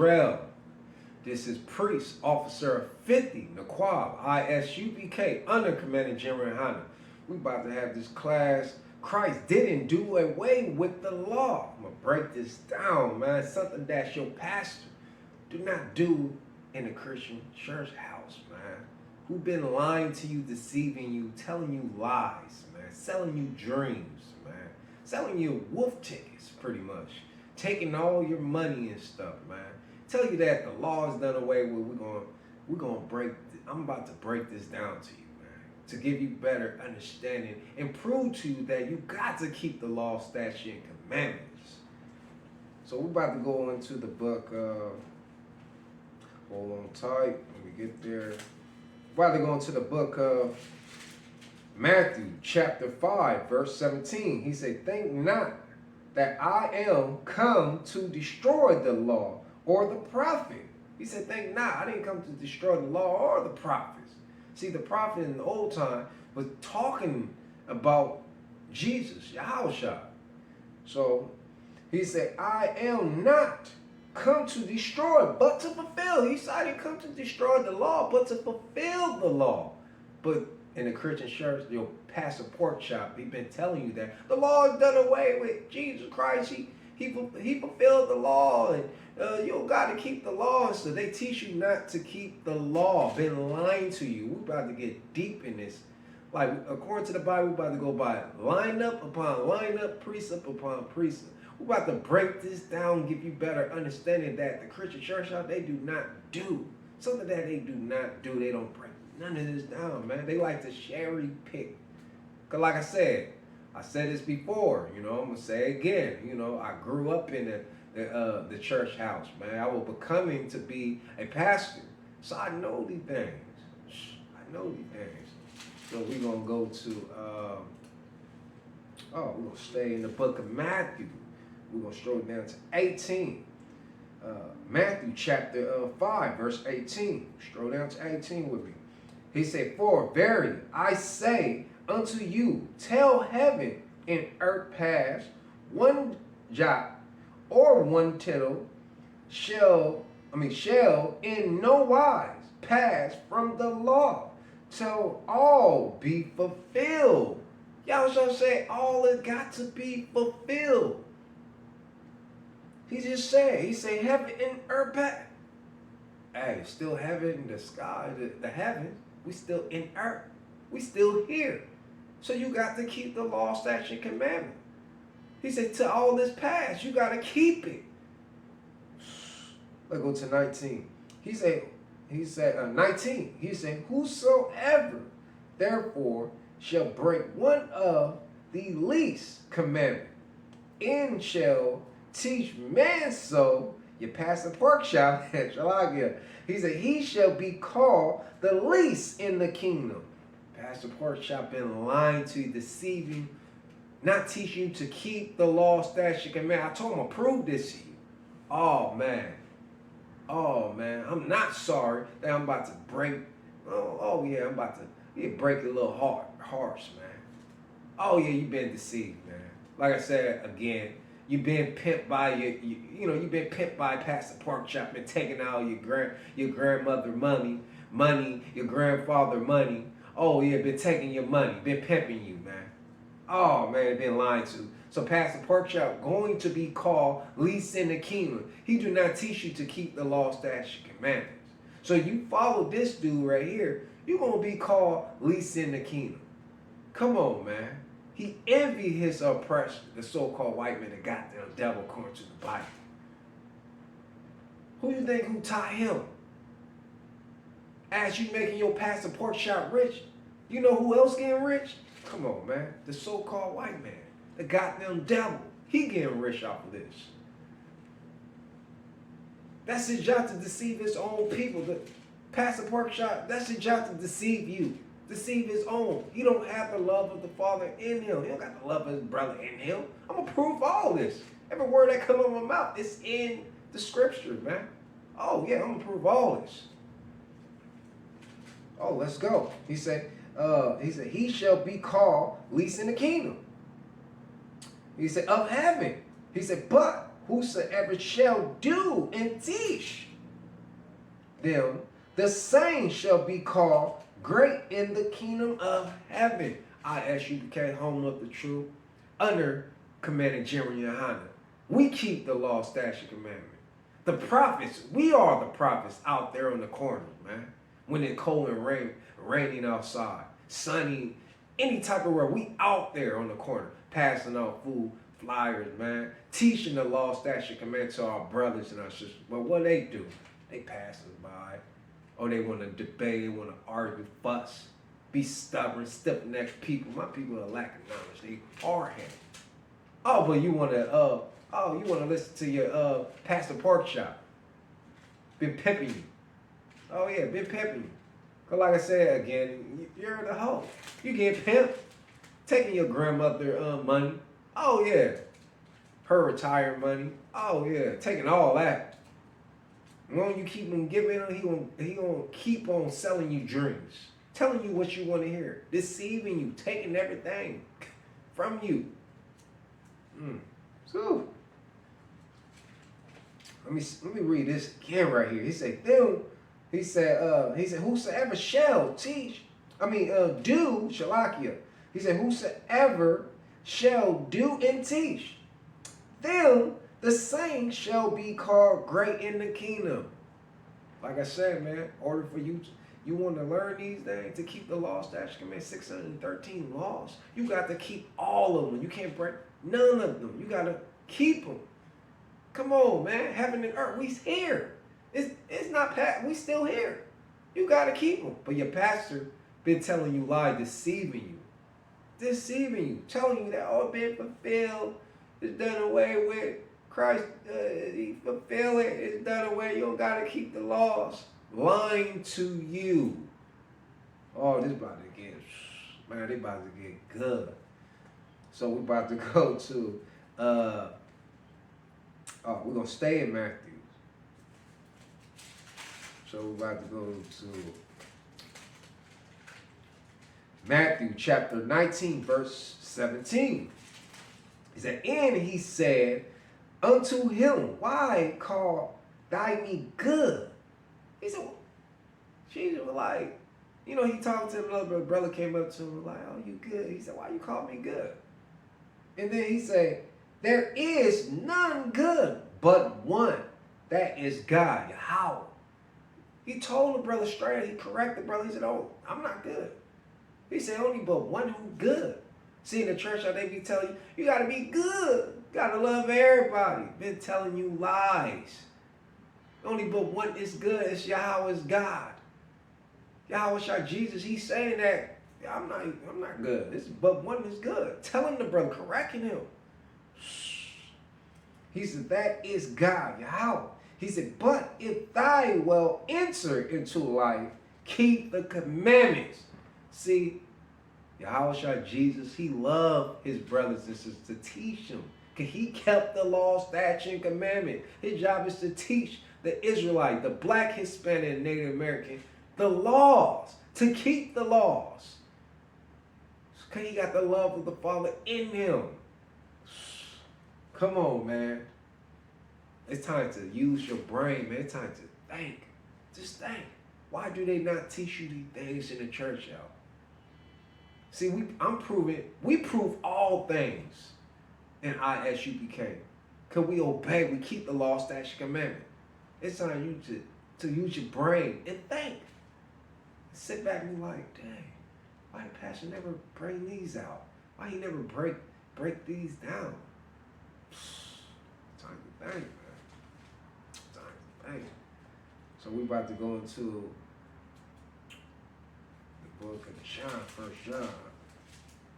Israel. This is Priest, Officer 50, Naquab, ISUBK, under Commanding General Hanna. We about to have this class. Christ didn't do away with the law. I'm going to break this down, man. Something that your pastor do not do in a Christian church house, man. Who been lying to you, deceiving you, telling you lies, man. Selling you dreams, man. Selling you wolf tickets, pretty much. Taking all your money and stuff, man. Tell you that the law is done away with. We're gonna break. I'm about to break this down to you, man, to give you better understanding and prove to you that you got to keep the law, statute, and commandments. So we're about to go into the book. Hold on tight. Let me get there. We're about to go into the book of Matthew, chapter 5, verse 17. He said, "Think not that I am come to destroy the law or the prophet." He said, think not, I didn't come to destroy the law or the prophets. See, the prophet in the old time was talking about Jesus, Yahushua. So he said, I am not come to destroy, but to fulfill. He said, I didn't come to destroy the law, but to fulfill the law. But in the Christian church, your pastor pork chop, he's been telling you that the law is done away with. Jesus Christ, he fulfilled the law, and you don't got to keep the law. So they teach you not to keep the law. Been lying to you. We're about to get deep in this. Like, according to the Bible, we're about to go by line up upon line up, precept upon precept. We're about to break this down and give you better understanding that the Christian church out, they do not do. Something that they do not do. They don't break none of this down, man. They like to cherry pick. Because like I said this before, I'm going to say it again. I grew up in the church house, man. I was becoming to be a pastor. So I know these things. So we're going to go to, we're going to stay in the book of Matthew. We're going to stroll down to 18. Matthew chapter 5, verse 18. Stroll down to 18 with me. He said, "For verily I say unto you, till heaven and earth pass, one jot or one tittle shall in no wise pass from the law, till all be fulfilled." Y'all shall say all it got to be fulfilled. He just said, he said heaven and earth pass. Hey, still heaven in the sky, the heavens. We still in earth. We still here. So you got to keep the law, statute, and commandment. He said, to all this pass, you got to keep it. Let's go to 19. He said 19. He said, "Whosoever therefore shall break one of the least commandment, and shall teach men so," you pass the pork chop, he said, "he shall be called the least in the kingdom." Pastor Pork Chop been lying to you, deceiving, not teaching you to keep the law, statute, command. I told him, prove this to you. Oh man, I'm not sorry that I'm about to break. I'm about to break a little harsh, man. Oh yeah, you've been deceived, man. Like I said again, you've been pimped by you've been pimped by Pastor Pork Chop, been taking out your grandmother money, your grandfather money. Oh yeah, been taking your money, been pimping you, man. Oh man, been lying to. So Pastor Pork Chop going to be called least in the kingdom. He do not teach you to keep the law, statute, commandments. So you follow this dude right here, you're gonna be called least in the kingdom. Come on, man. He envied his oppressor, the so-called white man that got them devil according to the Bible. Who you think who taught him? As you making your Pastor Pork Chop rich, you know who else getting rich? Come on, man. The so-called white man, the goddamn devil. He getting rich off of this. That's his job, to deceive his own people. The Pastor Pork Chop, that's his job, to deceive you. Deceive his own. He don't have the love of the Father in him. He don't got the love of his brother in him. I'm going to prove all this. Every word that comes out of my mouth is in the scripture, man. Oh, yeah, I'm going to prove all this. Oh, let's go. He said, he shall be called least in the kingdom. He said, of heaven. He said, but whosoever shall do and teach them, the same shall be called great in the kingdom of heaven. I, as you became home of the truth, under Commander General Yohana, we keep the law, statute, commandment. The prophets, we are the prophets out there on the corner, man. When it's cold and raining outside, sunny, any type of weather, we out there on the corner, passing out food, flyers, man, teaching the law, statute, commandment to our brothers and our sisters. But what they do, they pass us by. Or they want to debate, they want to argue, fuss, be stubborn, stiff-necked people. My people are lacking knowledge. They hard-headed. Oh, but you want to listen to your Pastor Pork Chop. Been pimping you. Oh yeah, been pimping you. Cause like I said again, you're the hoe. You get pimped, taking your grandmother money. Oh yeah, her retired money. Oh yeah, taking all that. When you keep on giving him, he gonna keep on selling you dreams, telling you what you want to hear, deceiving you, taking everything from you. So let me read this again right here. He said, whosoever shall teach, do shalakia. He said, whosoever shall do and teach, them the same shall be called great in the kingdom. Like I said, man, order for you want to learn these things to keep the law, statute, command 613 laws. You got to keep all of them. You can't break none of them. You got to keep them. Come on, man. Heaven and earth, we here. It's not past. We still here. You got to keep them. But your pastor been telling you lies, deceiving you, telling you that all been fulfilled, it's done away with. Christ, he fulfilled it, it's done away. You don't got to keep the laws. Lying to you. Oh, this about to get, man, they about to get good. So we're about to go to, we're going to stay in Matthew. So we're about to go to Matthew chapter 19, verse 17. He said, and he said unto him, why call thy me good? He said, well, Jesus was like, he talked to him, another brother came up to him like, oh, you good? He said, why you call me good? And then he said, there is none good but one, that is God, Yahweh. He told the brother straight, he corrected the brother, he said, oh, I'm not good. He said, only but one who good. See, in the church, how they be telling you, you got to be good. You got to love everybody. Been telling you lies. Only but one is good. It's Yahweh's God. Yahweh Shai Jesus, he's saying that I'm not good. It's but one is good. Telling the brother, correcting him. He said, that is God, Yahweh. He said, but if thou wilt enter into life, keep the commandments. See, Yahweh Shai Jesus, he loved his brothers and sisters to teach them. Because he kept the law, statute, and commandment. His job is to teach the Israelite, the black, Hispanic, and Native American, the laws, to keep the laws. Because he got the love of the Father in him. Come on, man. It's time to use your brain, man. It's time to think. Just think. Why do they not teach you these things in the church, y'all? See, we prove all things in ISUPK. Because we obey, we keep the law, statute, commandment. It's time you to use your brain and think. Sit back and be like, dang, why the pastor never bring these out? Why he never break these down? Time to think, man. Time to think. So we about to go into the book of John, 1 John.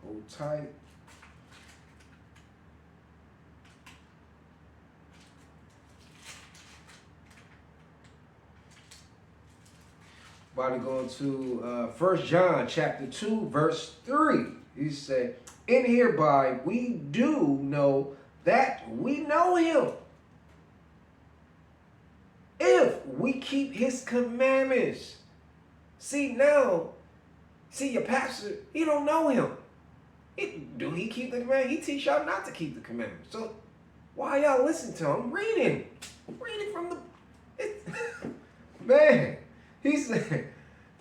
Hold tight. About to go into 1 John chapter 2, verse 3. He said, and hereby we do know that we know him, if we keep his commandments. See, your pastor, he don't know him. Do he keep the commandments? He teach y'all not to keep the commandments. So Why y'all listen to him? Reading from the, it, man. He said,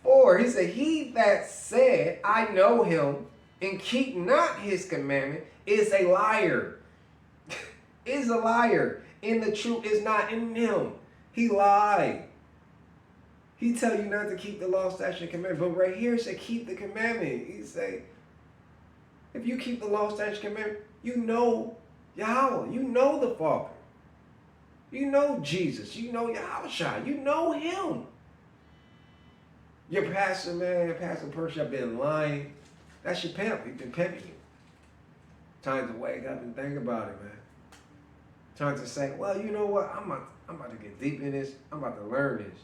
he said, he that said, I know him, and keep not his commandment, is a liar. Is a liar. And the truth is not in him. He lied. He tell you not to keep the law, statute, and commandment. But right here it said keep the commandment. He say, if you keep the law, statute, and commandment, you know Yahweh. You know the Father. You know Jesus. You know Yahushua. You know him. Your pastor, man, Pastor Persia, been lying. That's your pimp. He's been pimping you. Time to wake up and think about it, man. Time to say, well, you know what? I'm about to get deep in this. I'm about to learn this.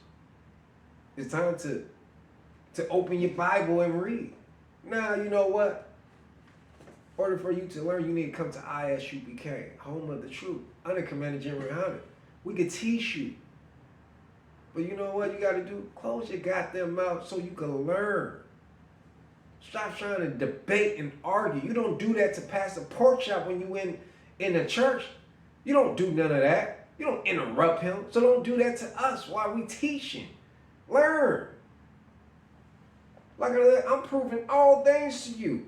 It's time to open your Bible and read. Now, you know what? In order for you to learn, you need to come to ISUPK, home of the truth, under Commander General Hunter. We can teach you. But you know what you got to do? Close your goddamn mouth so you can learn. Stop trying to debate and argue. You don't do that to Pastor Porkchop when you in the church. You don't do none of that. You don't interrupt him. So don't do that to us while we teaching. Learn. Like I'm proving all things to you.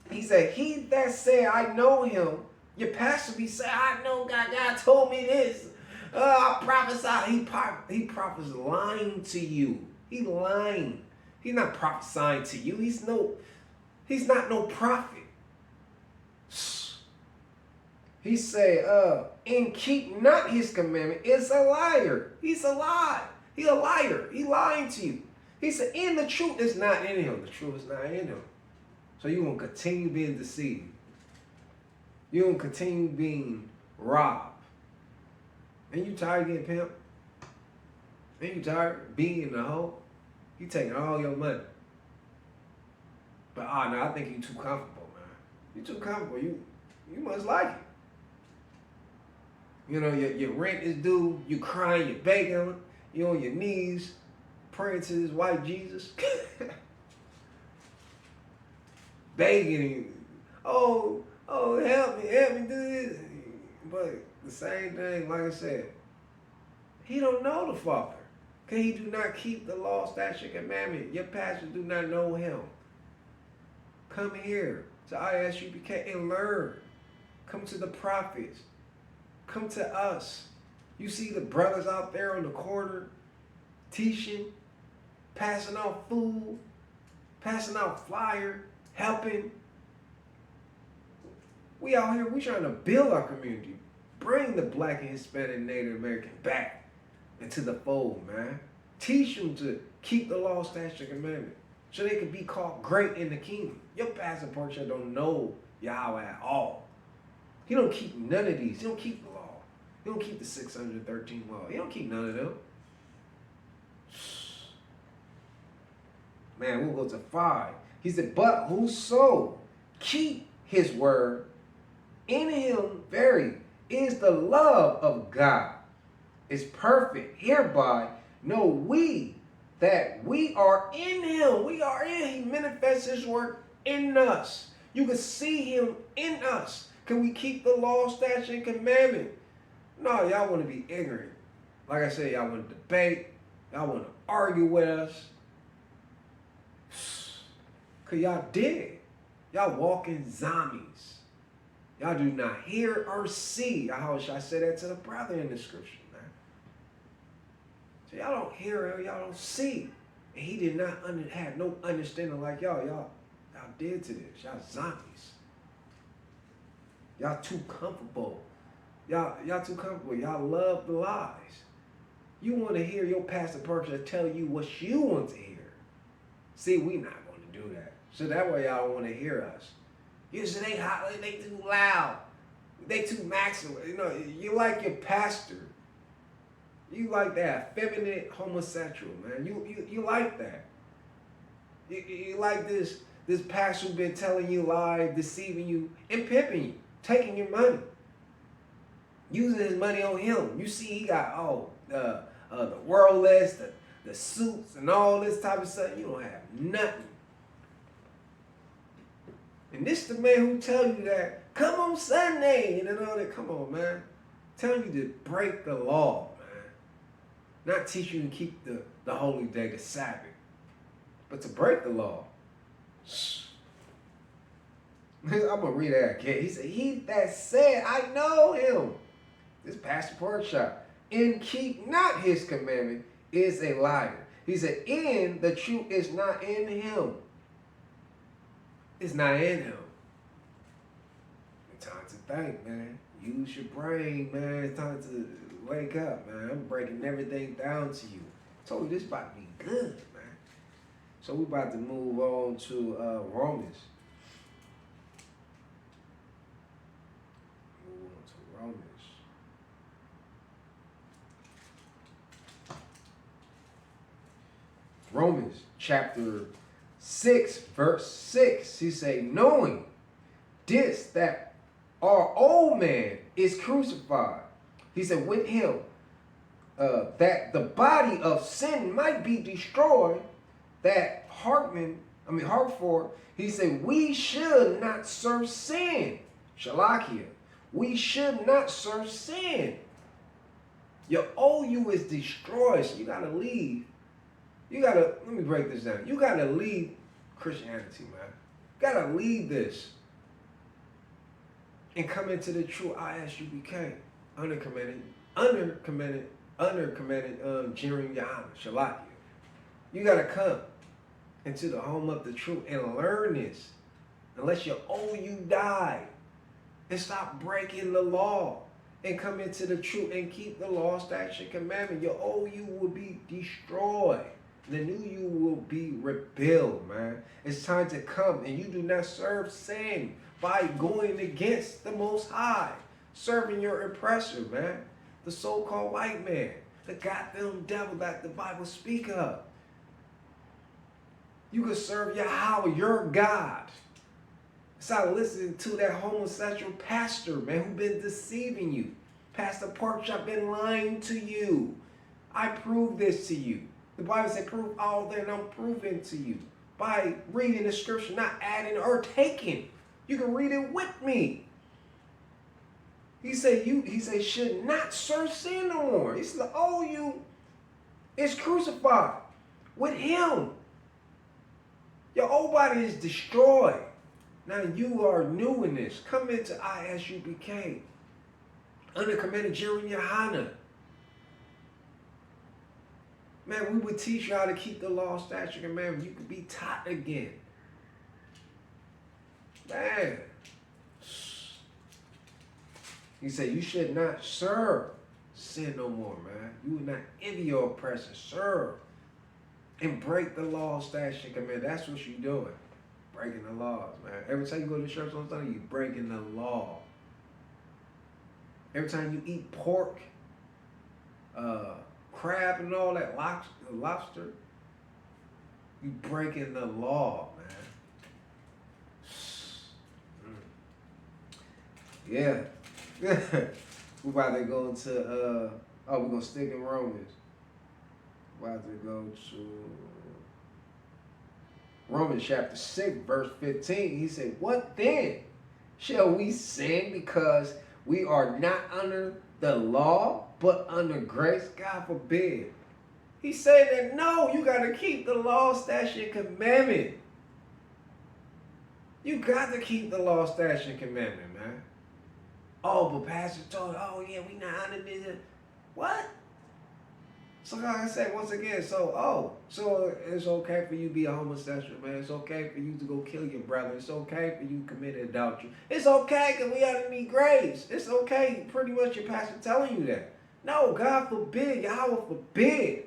He said, he that said, I know him. Your pastor be saying, I know God. God told me this. I prophesy. He prophets lying to you. He lying. He's not prophesying to you. He's not no prophet. He said, and keep not his commandment is a liar. He's a lie. He a liar. He lying to you. He said, and the truth is not in him. The truth is not in him. So you're going to continue being deceived. You're going to continue being robbed. And you tired of getting pimped? And you tired of being in the hole? He taking all your money. But no, I think you too comfortable, man. You too comfortable. You must like it. You know, your rent is due. You crying, you begging, you on your knees, praying to this white Jesus. Begging him. Oh, help me do this. But the same thing, like I said, he don't know the Father. Because he do not keep the law, statute, and commandment. Your pastor do not know him. Come here to ISUPK and learn. Come to the prophets. Come to us. You see the brothers out there on the corner teaching, passing out food, passing out flyer, helping. We out here, we trying to build our community. Bring the Black and Hispanic Native American back into the fold, man. Teach them to keep the law, statute, and commandment so they can be called great in the kingdom. Your pastor Portia don't know Yahweh at all. He don't keep none of these. He don't keep the law. He don't keep the 613 law. He don't keep none of them. Man, we'll go to 5. He said, but whoso keep his word, in him very is the love of God. Is perfect. Hereby know we that we are in him. We are in him. He manifests his work in us. You can see him in us. Can we keep the law, statute, and commandment? No, y'all want to be ignorant. Like I said, y'all want to debate. Y'all want to argue with us. Because y'all dead. Y'all walking zombies. Y'all do not hear or see. How should I say that to the brother in the scripture, man? So y'all don't hear him. Y'all don't see. And he did not have no understanding like y'all. Y'all dead to this. Y'all zombies. Y'all too comfortable. Y'all too comfortable. Y'all love the lies. You want to hear your pastor person tell you what you want to hear. See, we not going to do that. So that way y'all want to hear us. You say they hot, they too loud. They too maximum. You know, you like your pastor. You like that effeminate homosexual, man. You like that. You like this pastor who been telling you lies, deceiving you, and pimping you, taking your money. Using his money on him. You see he got the world list, the suits, and all this type of stuff. You don't have nothing. And this the man who tell you that, come on Sunday, and all that. Come on, man. Telling you to break the law, man. Not teach you to keep the holy day, the Sabbath, but to break the law. I'm going to read that again. He said, he that said, I know him. This Pastor Porkchop. And keep not his commandment is a liar. He said, in the truth is not in him. It's not in him. It's time to think, man. Use your brain, man. It's time to wake up, man. I'm breaking everything down to you. I told you this about to be good, man. So we're about to move on to Romans. Move on to Romans. Romans chapter 6, verse 6. He say, knowing this, that our old man is crucified. He said, with him, that the body of sin might be destroyed, that heart for, he said, we should not serve sin. Shalakia. We should not serve sin. Your OU is destroyed, so you gotta leave. Let me break this down. You gotta leave Christianity, man. You gotta leave this. And come into the true ISUBK. Under commanded Jirim Yahana, Shalakia. You gotta come into the home of the truth and learn this. Unless your OU die. And stop breaking the law. And come into the truth and keep the law, statute, and commandment. Your OU will be destroyed. The new you will be rebuilt, man. It's time to come, and you do not serve sin by going against the Most High, serving your oppressor, man, the so-called white man, the goddamn devil that the Bible speak of. You can serve Yahweh, your God. Stop listening to that homosexual pastor, man, who been deceiving you. Pastor Porkchop been lying to you. I prove this to you. The Bible said, prove all that I'm proving to you by reading the scripture, not adding or taking. You can read it with me. He said, should not serve sin no more. He said, you is crucified with him. Your old body is destroyed. Now you are new in this. Come into ISUBK. Under command of Jirim Yahana. Man, we would teach you how to keep the law, statute, and commandments. You could be taught again. Man. He said, you should not serve sin no more, man. You would not envy your oppressor. Serve. And break the law, statute, and commandments. That's what you're doing. Breaking the laws, man. Every time you go to church on Sunday, you're breaking the law. Every time you eat pork, crab and all that, lobster, you breaking the law, man. Yeah. We're about to go into, we're going to stick in Romans. We're about to go to Romans chapter 6, verse 15. He said, what then? Shall we sin because we are not under the law, but under grace? God forbid. He said that no, you got to keep the law, statute, and commandment. You got to keep the law, statute, and commandment, man. Oh, but pastor told, we not under this. What? So like I said, once again, so it's okay for you to be a homosexual, man. It's okay for you to go kill your brother. It's okay for you to commit adultery. It's okay because we ought to need grace. It's okay, pretty much your pastor telling you that. No, God forbid, Yahweh forbid.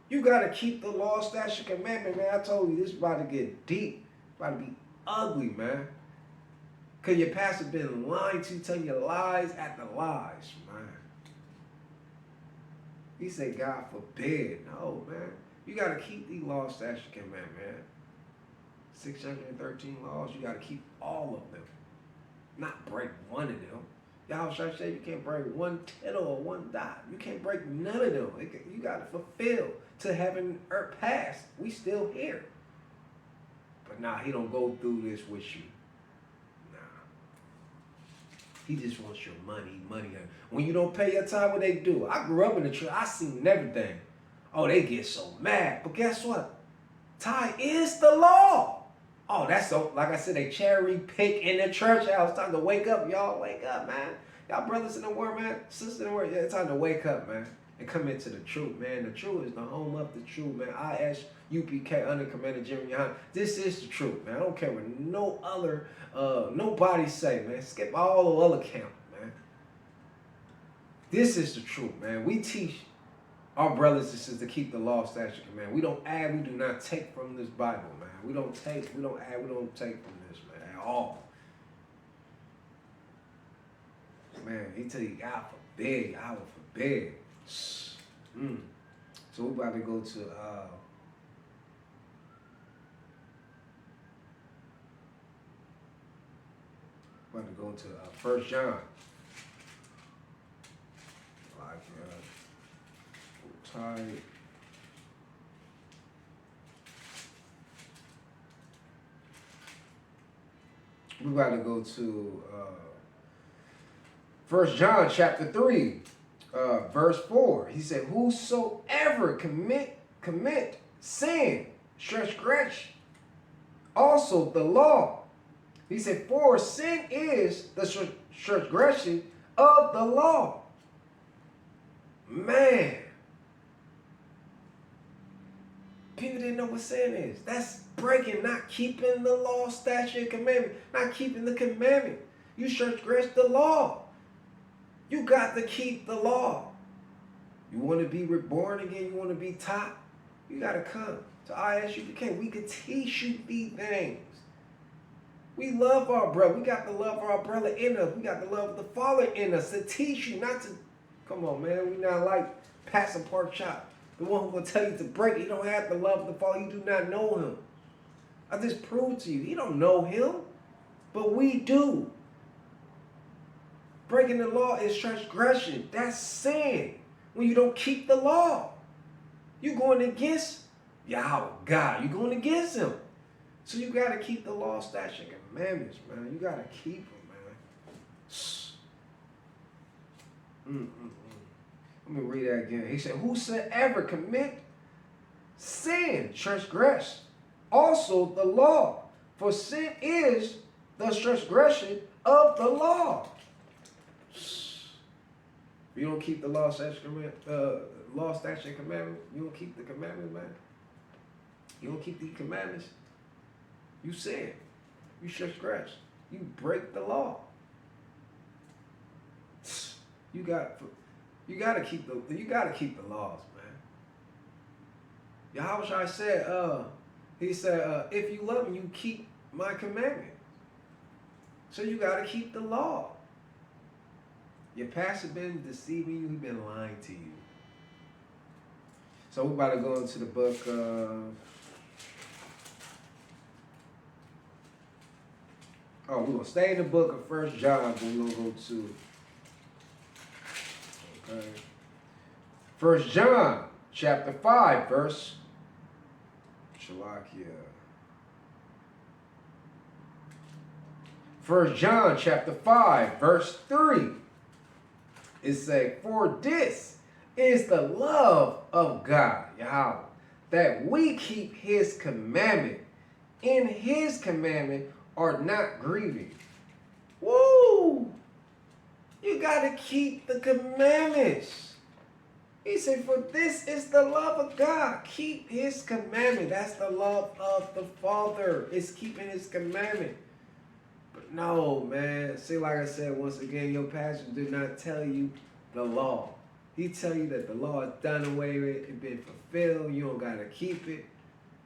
You got to keep the law, statute, commandment, man. I told you, this is about to get deep. It's about to be ugly, man. Because your pastor been lying to you, telling you lies after lies, man. He said, God forbid. No, man. You got to keep these laws, statutes, and commandments, man. 613 laws, you got to keep all of them. Not break one of them. Y'all try to say you can't break one tittle or one dot. You can't break none of them. You got to fulfill to heaven or past. We still here. But nah, he don't go through this with you. Nah. He just wants your money. When you don't pay your tithe, what they do? I grew up in the church. I seen everything. Oh, they get so mad. But guess what? Tithe is the law. Oh, that's so, like I said, they cherry pick in the church house. Time to wake up, y'all. Wake up, man. Y'all brothers in the word, man. Sisters in the word. Yeah, it's time to wake up, man. And come into the truth, man. The truth is the home of the truth, man. ISUPK, under Commander Jimmy Young. This is the truth, man. I don't care what no other, nobody say, man. Skip all the other count, man. This is the truth, man. We teach our brothers and sisters to keep the law, statute, command. We don't add, we do not take from this Bible, man. We don't take, we don't add, we don't take from this, man, at all. Man, he tell you, God forbid, I will forbid. So we're about to go to First John. Like tight. We're about to go to First John chapter 3. Verse 4, he said, whosoever commit sin, transgress also the law. He said, for sin is the transgression of the law. Man, people didn't know what sin is. That's breaking, not keeping the law, statute, commandment, not keeping the commandment. You transgress the law. You got to keep the law. You want to be reborn again? You want to be taught? You got to come to ISUPK. We can teach you these things. We love our brother. We got the love of our brother in us. We got the love of the Father in us to teach you, not to, come on, man. We not like Pastor Pork Chop, the one who will tell you to break it. You don't have the love of the Father. You do not know him. I just proved to you. You don't know him, but we do. Breaking the law is transgression. That's sin. When you don't keep the law, you're going against Yahweh, God. You're going against him. So you got to keep the law, statute, and commandments, man. You got to keep them, man. Let me read that again. He said, whosoever commit sin, transgress also the law. For sin is the transgression of the law. You don't keep the law, statute, and commandment. You don't keep the commandments, man. You don't keep the commandments. You sin. You transgress. You break the law. You gotta keep the laws, man. Yahweh said, he said, if you love me, you keep my commandment. So you gotta keep the law. Your pastor been deceiving you, he been lying to you. So we're about to go into the book of, we're going to stay in the book of First John, but we're going to go to, First John chapter 5, verse, First John chapter 5, verse 3. It says, for this is the love of God, Yahweh, that we keep his commandment. In his commandment are not grieving. Woo! You got to keep the commandments. He said, for this is the love of God. Keep his commandment. That's the love of the Father. It's keeping his commandment. But no, man. See, like I said, once again, your pastor did not tell you the law. He tell you that the law is done away with. It's been fulfilled. You don't got to keep it.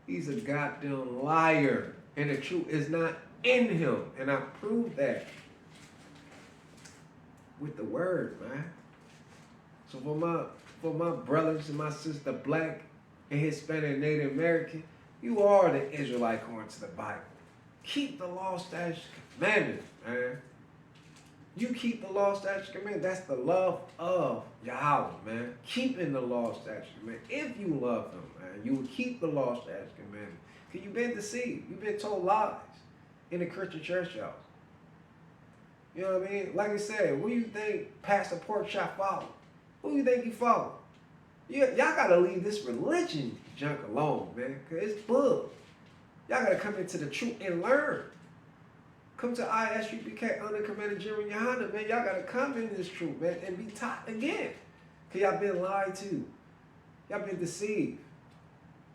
He's a goddamn liar. And the truth is not in him. And I proved that with the word, man. So for my brothers and my sister, black and Hispanic and Native American, you are the Israelite according to the Bible. Keep the law, statutes, commandments, man. You keep the law, statutes, commandments. That's the love of Yahweh, man. Keeping the law, statutes, commandments. If you love him, man, you will keep the law, statutes, commandments. Because you've been deceived. You've been told lies in the Christian church house. You know what I mean? Like I said, who you think Pastor Porkchop follow? Who you think he follow? Y'all gotta leave this religion junk alone, man, because it's bull. Y'all gotta come into the truth and learn. Come to ISUPK under Commander Jimmy Yohana, man. Y'all gotta come in this truth, man, and be taught again. Because y'all been lied to. Y'all been deceived.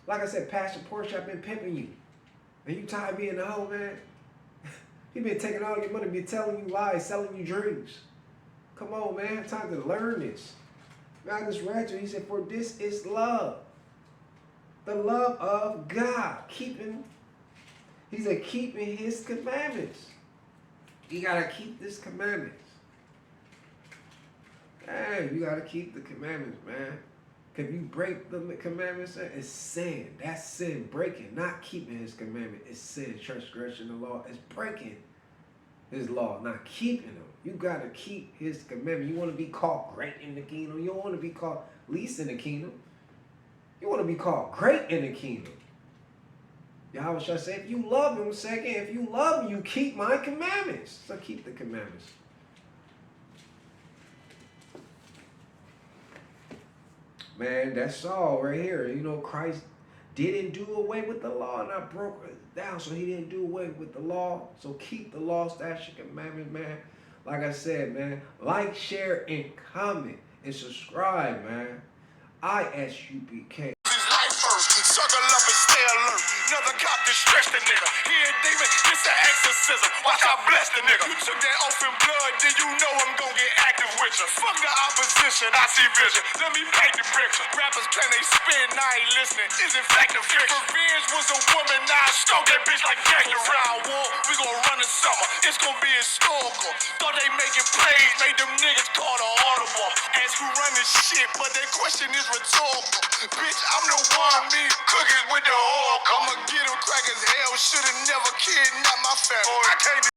Like I said, Pastor Porkchop been pimping you. And you tired of being the hoe, man. He been taking all your money, been telling you lies, selling you dreams. Come on, man. Time to learn this. God just read you. He said, for this is love. The love of God. He said, keeping his commandments. You got to keep his commandments. Hey, you got to keep the commandments, man. If you break the commandments, it's sin. That's sin. Breaking, not keeping his commandment. It's sin. Transgression of the law is breaking his law, not keeping them. You got to keep his commandment. You want to be called great in the kingdom. You don't want to be called least in the kingdom. You want to be called great in the kingdom. Yahweh shall say, if you love him, say again, if you love me, you keep my commandments. So keep the commandments. Man, that's all right here. You know, Christ didn't do away with the law, and I broke it down, so he didn't do away with the law. So keep the law, statute, commandments, man. Like I said, man, like, share, and comment, and subscribe, man. ISUPK. Circle up and stay alert. Another cop distressed the nigga. He a demon, it's an exorcism. Watch I bless the nigga. You took that oath in blood, then you know I'm gonna get active with you. Fuck the opposition, I see vision. Let me paint the picture. Rappers claim they spin, I ain't listening. Is in fact a fiction. Revenge was a woman, now I stalk that bitch like Jack the Round War. We gon' run the summer, it's gon' be historical. Thought they making plays, made them niggas call the audible. Ask who run this shit, but that question is rhetorical. Bitch, I'm the one, me cookies with the oil. I'ma get them crackers hell, should've never kidnapped my family. I can't